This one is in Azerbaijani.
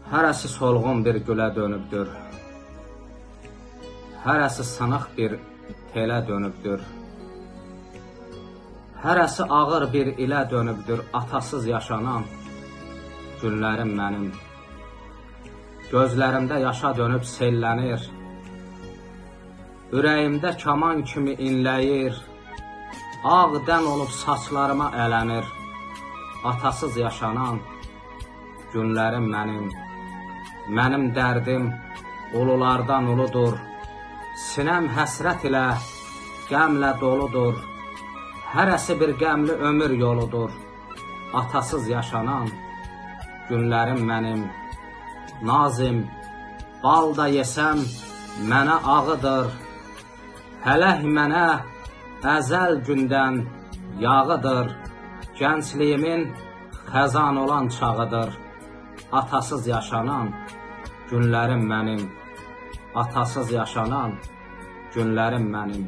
Hərəsi solğun bir gülə dönübdür, hərəsi sınıq bir telə dönübdür, hərəsi ağır bir ilə dönübdür, atasız yaşanan günlərim mənim. Gözlərimdə yaşa dönüb sellənir, ürəyimdə kaman kimi inləyir, ağ dən olub saçlarıma ələnir, atasız yaşanan günlərim mənim. Mənim dərdim ululardan uludur, sinəm həsrət ilə, qəmlə doludur, hərəsi bir qəmli ömür yoludur, atasız yaşanan günlərim mənim. Nazim, bal da yesəm mənə ağıdır, hələh mənə əzəl gündən yağıdır, gəncliyimin xəzan olan çağıdır, atasız yaşanan günlərim mənim, atasız yaşanan günlərim mənim.